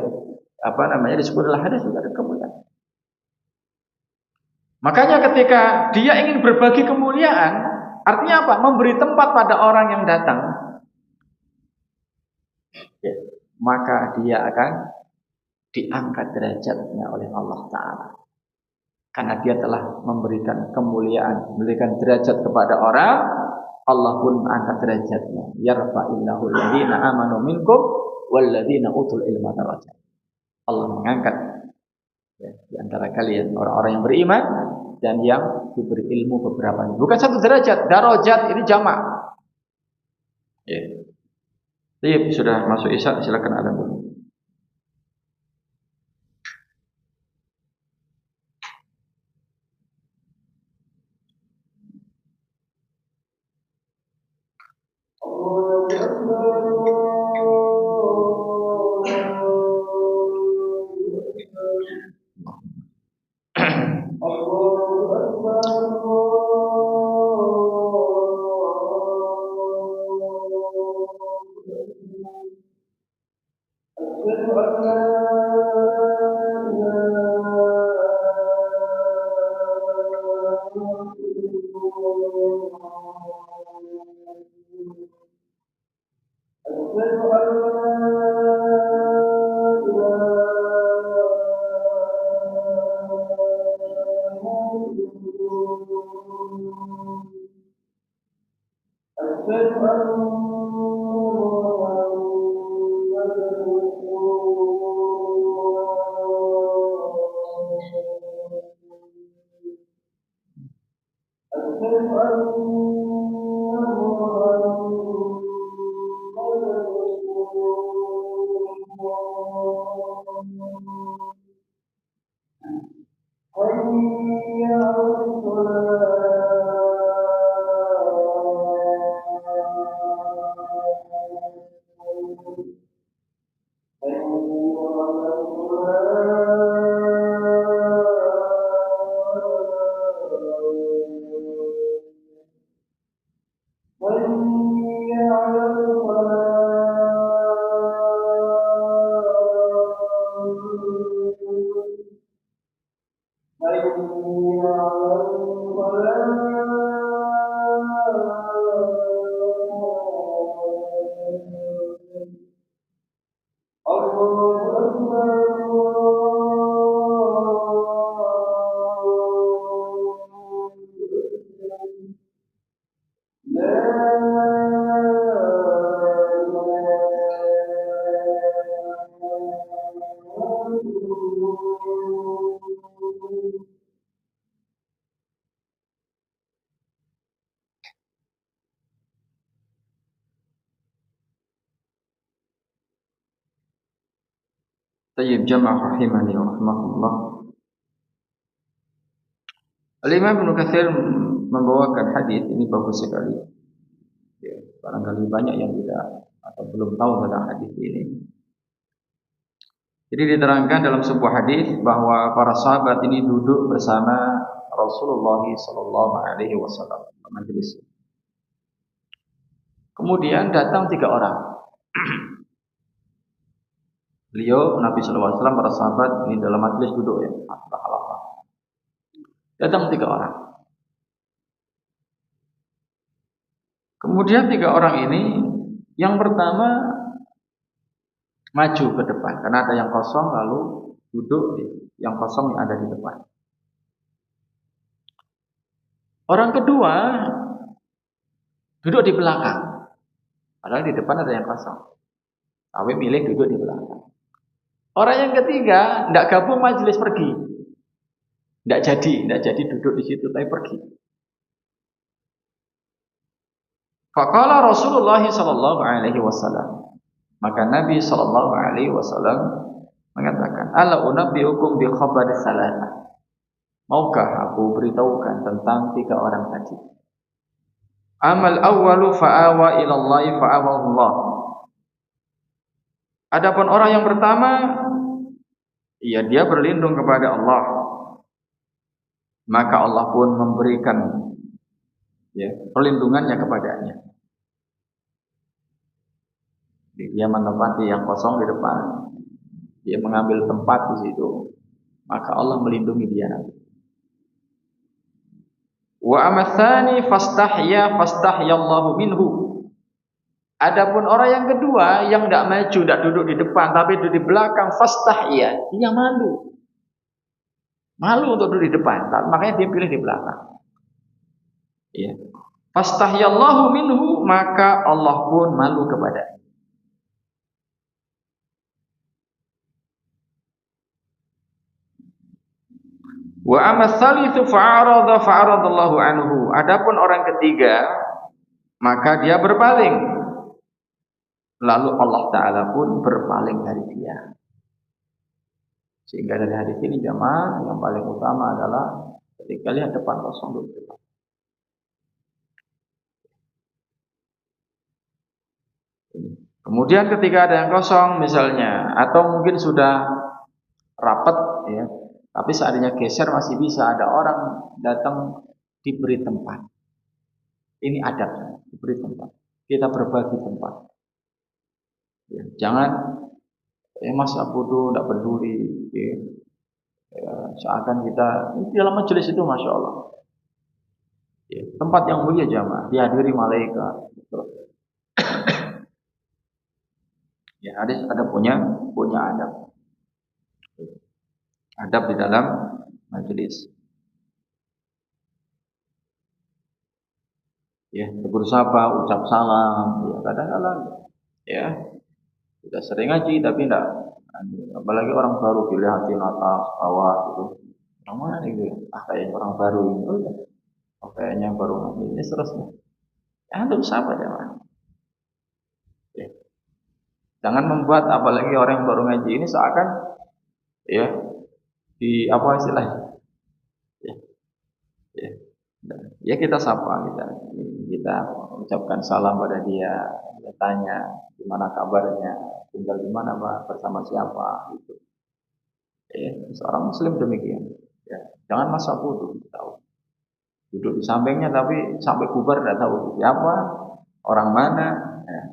Speaker 1: disebut dalam hadis juga ada kemuliaan. Makanya ketika dia ingin berbagi kemuliaan, artinya apa? Memberi tempat pada orang yang datang. Ya, maka dia akan diangkat derajatnya oleh Allah Ta'ala. Karena dia telah memberikan kemuliaan, memberikan derajat kepada orang, Allah pun angkat derajatnya. Yarfa'illahu alladhina amanu minkum walladhina utul ilma darajat. Allah mengangkat ya, di antara kalian orang-orang yang beriman dan yang diberi ilmu beberapa. Bukan satu derajat, darajat ini jamak. Ya. Baik, sudah masuk isya, silakan adzan dulu. Tayyib jamaah rahimani wa rahimakumullah. Al-Imam Ibnu Katsir membawakan hadis ini bagus sekali. Ya, barangkali banyak yang tidak atau belum tahu tentang hadis ini. Jadi diterangkan dalam sebuah hadis bahwa para sahabat ini duduk bersama Rasulullah sallallahu alaihi wasallam di majelis. Kemudian datang 3 orang. Beliau Nabi sallallahu alaihi wasallam, para sahabat ini dalam majelis duduk ya, halaqah. Datang 3 orang. Kemudian 3 orang ini, yang pertama maju ke depan karena ada yang kosong, lalu duduk di yang kosong yang ada di depan. Orang kedua duduk di belakang, padahal di depan ada yang kosong. Tapi milih duduk di belakang. Orang yang ketiga tidak gabung majelis, pergi. Tidak jadi duduk di situ, tapi pergi. Faqala Rasulullah sallallahu alaihi wasallam. Maka Nabi sallallahu alaihi wasallam mengatakan, "Ala unabbiukum bi khabari salatah." Maukah aku beritahukan tentang 3 orang tadi? Amal awwalu fa'awa ila Allah fa'awahu Allah. Adapun orang yang pertama, ya dia berlindung kepada Allah, maka Allah pun memberikan ya perlindungannya kepadanya. Dia menempati yang kosong di depan, dia mengambil tempat di situ, maka Allah melindungi dia. Wa amatsani fastahya Allahu minhu. Adapun orang yang kedua yang tidak maju, tidak duduk di depan, tapi duduk di belakang, fastahya, dia malu. Malu untuk duduk di depan, makanya dia pilih di belakang. Ya. Fastahya Allahu minhu, maka Allah pun malu kepadanya. Wa amma tsalitsu fa'aradallahu anhu. Adapun orang ketiga, maka dia berpaling. lalu Allah Ta'ala pun berpaling dari dia. Sehingga dari hadis ini jamaah yang paling utama adalah ketika lihat depan kosong dulu. Kemudian ketika ada yang kosong misalnya, atau mungkin sudah rapat ya, tapi seandainya geser masih bisa ada orang datang diberi tempat. Ini adab, diberi tempat. Kita berbagi tempat. Ya, jangan Mas Abudu tidak peduli. Ya. Seakan kita di dalam majelis itu masya Allah. Ya, tempat yang mulia jamaah, dihadiri malaikat. Ya, ada punya adab. Adab di dalam majelis. Ya, tegur sapa, ucap salam, ya kadang-kadang ya sudah sering ngaji tapi enggak, apalagi orang baru dilihatin atas bawah gitu. Orang mana gitu? Kayaknya orang baru ini. Kayaknya baru ngaji ini seterusnya. Ya, antum sapa ya, ya. Jangan membuat apalagi orang yang baru ngaji ini seakan ya di apa istilahnya? Ya, ya. Ya kita sapa, kita ucapkan salam pada dia, kita tanya gimana kabarnya, tinggal di mana Pak, bersama siapa, gitu. Ya, seorang Muslim demikian. Ya, jangan masa bodoh, tahu. Duduk di sampingnya tapi sampai bubar tidak tahu siapa, orang mana. Ya.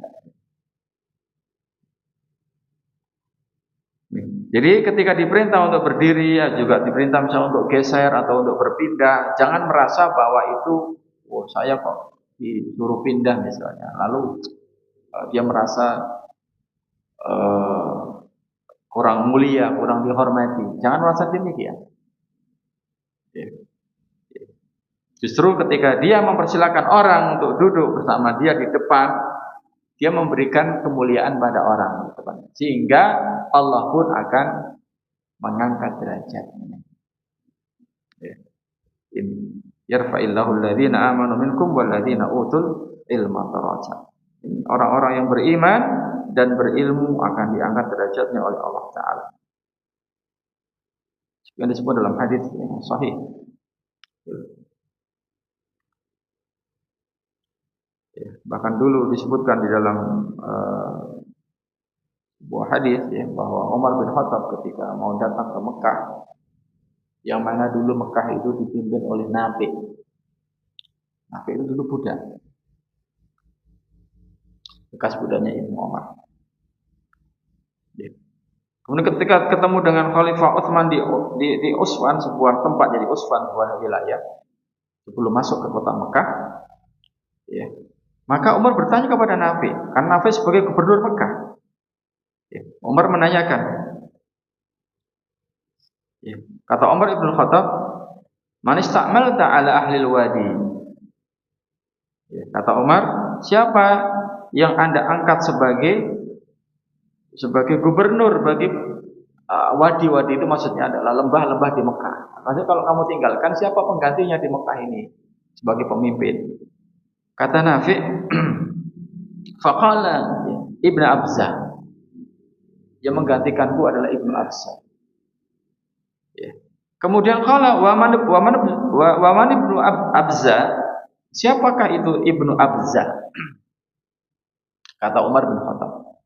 Speaker 1: Jadi ketika diperintah untuk berdiri, ya juga diperintah misalnya untuk geser atau untuk berpindah, jangan merasa bahwa itu, oh saya kok disuruh pindah misalnya, lalu dia merasa kurang mulia, kurang dihormati. Jangan merasa demikian. Ya. Justru ketika dia mempersilahkan orang untuk duduk bersama dia di depan, dia memberikan kemuliaan pada orang di depan, sehingga Allah pun akan mengangkat derajatnya. Yarfa'illahu alladhina amanu minkum walladhina utul ilma darajat. Orang-orang yang beriman dan berilmu akan diangkat derajatnya oleh Allah Ta'ala. Yang disebut dalam hadis yang sahih. Bahkan dulu disebutkan di dalam sebuah hadis ya, bahwa Umar bin Khattab ketika mau datang ke Mekah, yang mana dulu Mekah itu dipimpin oleh Nafi. Nafi itu dulu budak, bekas budaknya Ibnu Umar. Ya. Kemudian ketika ketemu dengan Khalifah Utsman di Usfan, sebuah tempat, jadi Usfan sebuah wilayah sebelum masuk ke kota Mekah, ya. Maka Umar bertanya kepada Nafi, kan Nafi sebagai gubernur Mekah. Ya. Umar menanyakan, ya. Kata Umar ibn Khattab, man ista'malta ala ahli wadi. Ya. Kata Umar, siapa yang Anda angkat sebagai gubernur bagi wadi-wadi itu maksudnya adalah lembah-lembah di Mekah. Maksudnya kalau kamu tinggalkan, siapa penggantinya di Mekah ini sebagai pemimpin? Kata Nafi, faqala Ibnu Abza. Yang menggantikanku adalah Ibnu Abza. Ya. Kemudian qala wa man Ibnu Abza? Siapakah itu Ibnu Abza? Kata Umar bin Khattab.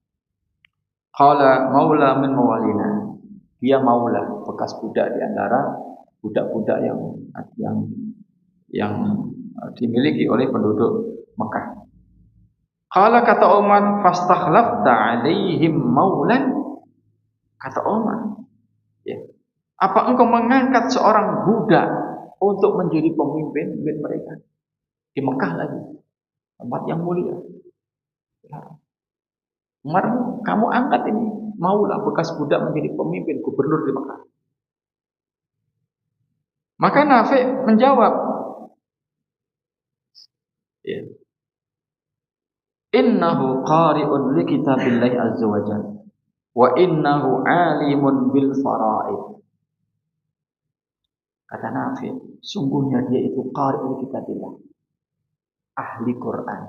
Speaker 1: Qala maula min mawalina. Dia maula, bekas budak di antara budak-budak yang dimiliki oleh penduduk Mekah. Qala kata Umar fastakhlafta alaihim maulan. Kata Umar, ya. Apa engkau mengangkat seorang budak untuk menjadi pemimpin mereka di Mekah lagi, tempat yang mulia? Ya. Umar, kamu angkat ini maulah bekas budak menjadi pemimpin gubernur di Mekah. Maka Nafi menjawab, ya. Innahu qari'un li kitabillahi azza wa jalla wa innahu alimun bil fara'id. Kata Nafi, sungguhnya dia itu qari'un li kitabillah, ahli Quran.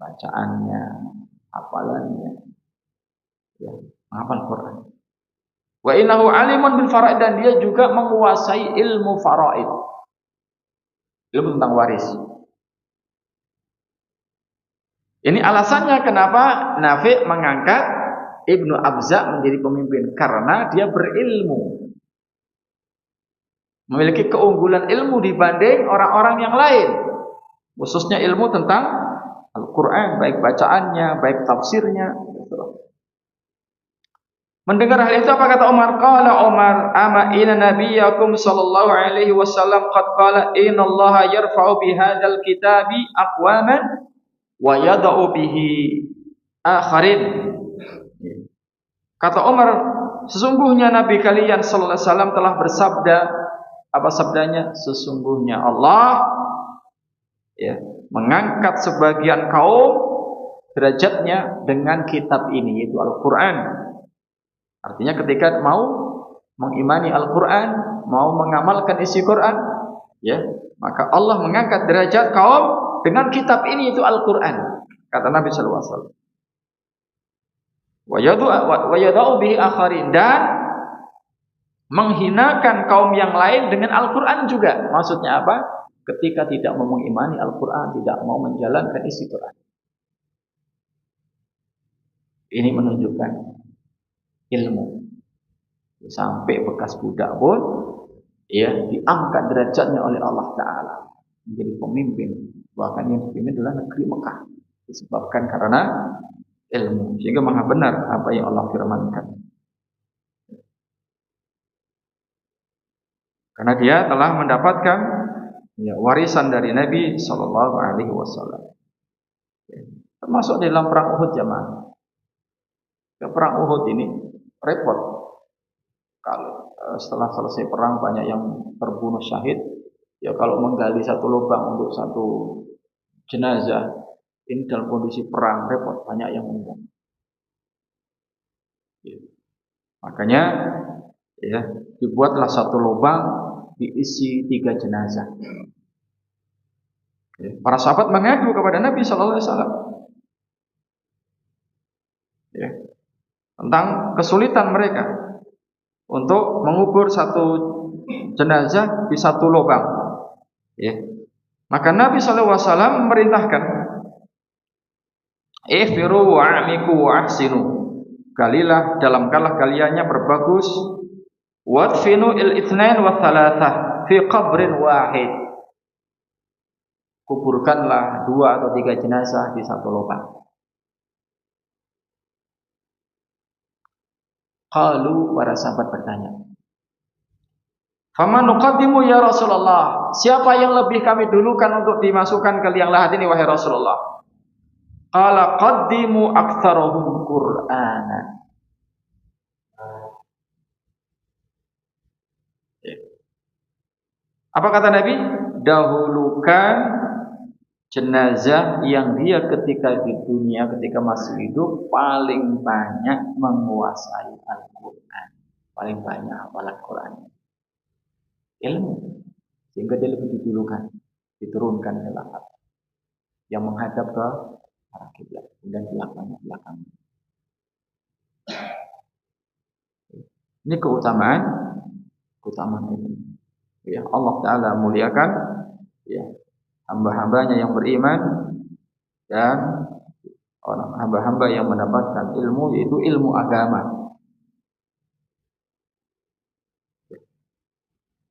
Speaker 1: bacaannya, hafalannya, ya, menghafal Quran. Wa innahu alimun bil faraid, dan dia juga menguasai ilmu faraid. Ilmu tentang waris. Ini alasannya kenapa Nafi' mengangkat Ibnu Abza menjadi pemimpin, karena dia berilmu. Memiliki keunggulan ilmu dibanding orang-orang yang lain. Khususnya ilmu tentang Al-Quran, baik bacaannya, baik tafsirnya. Mendengar hal itu, apa kata Umar? Qala Umar, ama inna nabiyyakum sallallahu alaihi wasallam qad qala inna allaha yarfa'u bihadzal kitabi aqwaman wa yada'u bihi akharin. Kata Umar, sesungguhnya Nabi kalian sallallahu alaihi wasallam telah bersabda. Apa sabdanya? Sesungguhnya Allah, ya, mengangkat sebagian kaum derajatnya dengan kitab ini, yaitu Al-Quran. Artinya ketika mau mengimani Al-Quran, mau mengamalkan isi Quran, ya, maka Allah mengangkat derajat kaum dengan kitab ini, yaitu Al-Quran. Kata Nabi sallallahu alaihi wasallam. Wa yada'u bihi akharin, dan menghinakan kaum yang lain dengan Al-Quran juga. Maksudnya apa? Ketika tidak mau mengimani Al-Quran, tidak mau menjalankan isi Quran. Ini menunjukkan ilmu. Sampai bekas budak pun, ya, diangkat derajatnya oleh Allah Ta'ala menjadi pemimpin. Bahkan yang dipimpin adalah negeri Mekah, disebabkan karena ilmu. Sehingga maha benar apa yang Allah firmankan. Karena dia telah mendapatkan, ya, warisan dari Nabi Sallallahu Alaihi Wasallam. Ya, termasuk dalam perang Uhud jamaah. Ya, perang Uhud ini repot. Kalau setelah selesai perang banyak yang terbunuh syahid. Ya, kalau menggali satu lubang untuk satu jenazah, ini dalam kondisi perang repot, banyak yang meninggal. Ya. Makanya, ya, dibuatlah satu lubang diisi 3 jenazah. Ya. Para sahabat mengadu kepada Nabi Sallallahu Alaihi Wasallam, ya, tentang kesulitan mereka untuk mengubur satu jenazah di satu lubang. Ya. Maka Nabi Sallallahu Alaihi Wasallam memerintahkan, "Ifiru wa'amiku wa'ahsinu." Galilah dalam kalah kaliannya berbagus. Wadfinu il-ithnain wa thalathah fi qabrin wahid. Kuburkanlah 2 atau 3 jenazah di satu lubang. Qalu, para sahabat bertanya, "Faman nuqaddimu ya Rasulullah?" Siapa yang lebih kami dulukan untuk dimasukkan ke liang lahat ini, wahai Rasulullah? Qala qaddimu aktsaruhum Qur'ana. Apa kata Nabi? Dahulukan jenazah yang dia ketika di dunia, ketika masih hidup, paling banyak menguasai Al-Quran, paling banyak hafalan Quran, ilmu, sehingga dia lebih didulukan, diturunkan ke lahat yang menghadap ke arah kiblat dan belakang. Ini keutamaan ini. Ya, Allah Ta'ala muliakan, ya, hamba-hambanya yang beriman dan orang hamba-hamba yang mendapatkan ilmu, yaitu ilmu agama.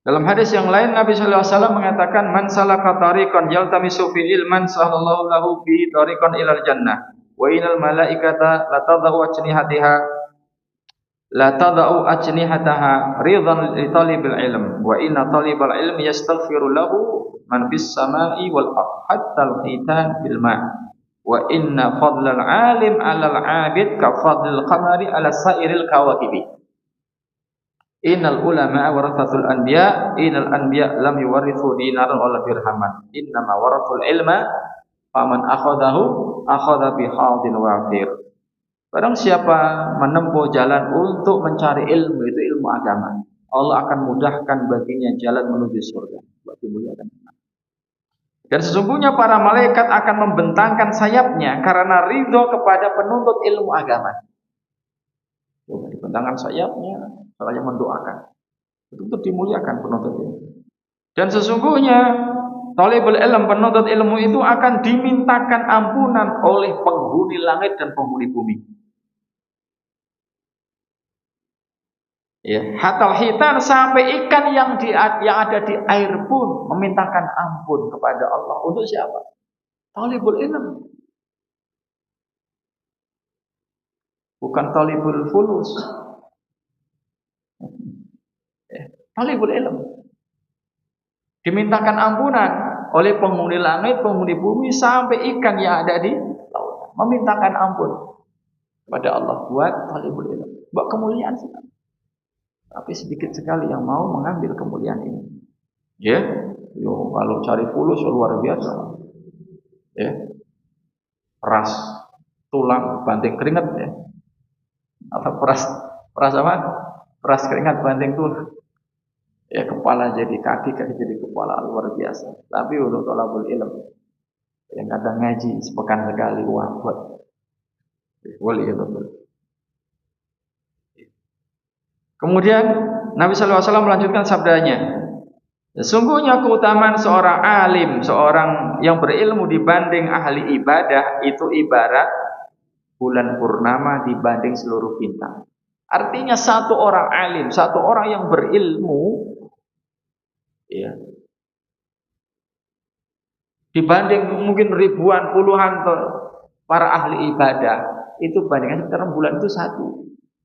Speaker 1: Dalam hadis yang lain Nabi sallallahu alaihi wasallam mengatakan, "Man salaka tariqan yaltamisu fi ilman sahallallahu lahu bihi tariqan ilal jannah wa innal malaikata la tada'u ajnihataha ridhan li talibil ilm wa inna talibal ilm yastaghfiru lahu man fis samai wal ard hatta al-hitan bil ma' wa inna fadlal alim 'alal 'abid ka fadlil qamari 'ala sa'iril kawakibi. Innal ulama warathatul anbiya, innal anbiya lam yuwarithu dinaran wala dirhaman, innama warathul ilma faman akhadha bihadin wafir." Barang siapa menempuh jalan untuk mencari ilmu, itu ilmu agama, Allah akan mudahkan baginya jalan menuju surga. Dan sesungguhnya para malaikat akan membentangkan sayapnya karena ridho kepada penuntut ilmu agama. Coba dibentangkan sayapnya, saya mendoakan. Itu dimuliakan penuntut ilmu. Dan sesungguhnya talibul ilm, penuntut ilmu itu akan dimintakan ampunan oleh penghuni langit dan penghuni bumi. Ya, hatal hitan, sampai ikan yang ada di air pun memintakan ampun kepada Allah. Untuk siapa? Talibul ilm. Bukan talibul fulus. Talibul ilm. Dimintakan ampunan oleh penghuni langit, penghuni bumi, sampai ikan yang ada di laut memintakan ampun kepada Allah buat talibul ilm. Buat kemuliaan sekali. Tapi sedikit sekali yang mau mengambil kemuliaan ini. Ya, yo kalau cari fulus luar biasa. Ya, peras tulang banting keringat ya. Apa peras apa? Peras keringat banting tulang. Ya, kepala jadi kaki jadi kepala, luar biasa. Tapi untuk thalabul ilm yang kadang ngaji sepekan sekali, wah buat boleh itu. Kemudian Nabi SAW melanjutkan sabdanya, sesungguhnya keutamaan seorang alim, seorang yang berilmu dibanding ahli ibadah itu ibarat bulan purnama dibanding seluruh bintang. Artinya satu orang alim, satu orang yang berilmu, ya, dibanding mungkin ribuan, puluhan para ahli ibadah, itu bandingannya sekarang bulan itu satu,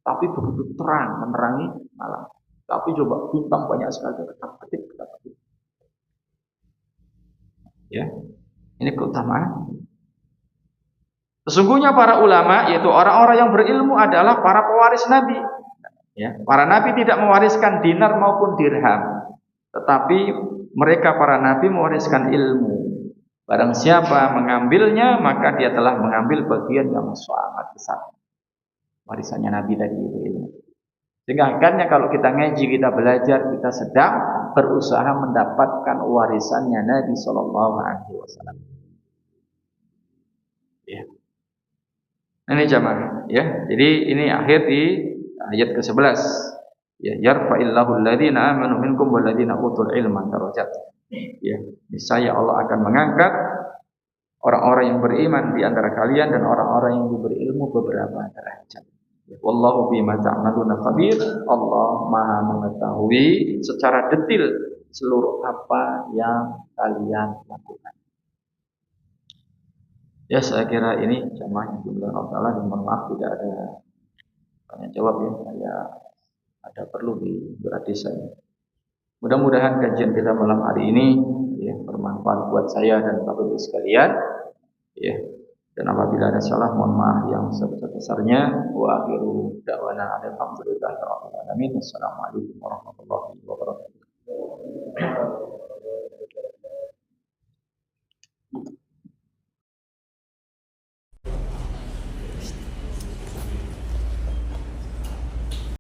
Speaker 1: tapi begitu terang menerangi malam. Tapi coba bintang banyak sekali, ketik. Ya, ini keutamaan. Sesungguhnya para ulama, yaitu orang-orang yang berilmu, adalah para pewaris Nabi. Ya, para Nabi tidak mewariskan dinar maupun dirham, tetapi mereka para Nabi mewariskan ilmu. Barang siapa mengambilnya, maka dia telah mengambil bagian yang sangat besar. Warisannya Nabi tadi itu ilmu. Sehingga akhirnya kalau kita ngaji, kita belajar, kita sedang berusaha mendapatkan warisannya Nabi Sallallahu Alaihi Wasallam. Ya. Ini jamaah, ya. Jadi ini akhir di ayat ke-11. Ya, yarfa'illahu alladziina aamanu minkum walladziina utul ilma darajat. Ya, niscaya Allah akan mengangkat orang-orang yang beriman di antara kalian dan orang-orang yang diberi ilmu beberapa derajat. Wallahu bima ta'maluna khabir. Allah Maha mengetahui secara detail seluruh apa yang kalian lakukan. Ya, saya kira ini jamaah jumlah Allah, dan mohon maaf tidak ada tanya jawab ya. Saya ada perlu di berat desa ini. Mudah-mudahan kajian kita malam hari ini ya bermanfaat buat saya dan Bapak Ibu sekalian. Ya. Dan apabila ada salah, mohon maaf yang sebesar-besarnya. Wa akhiru da'wana alhamdulillahi rabbil alamin. Wassalamualaikum warahmatullahi wabarakatuh.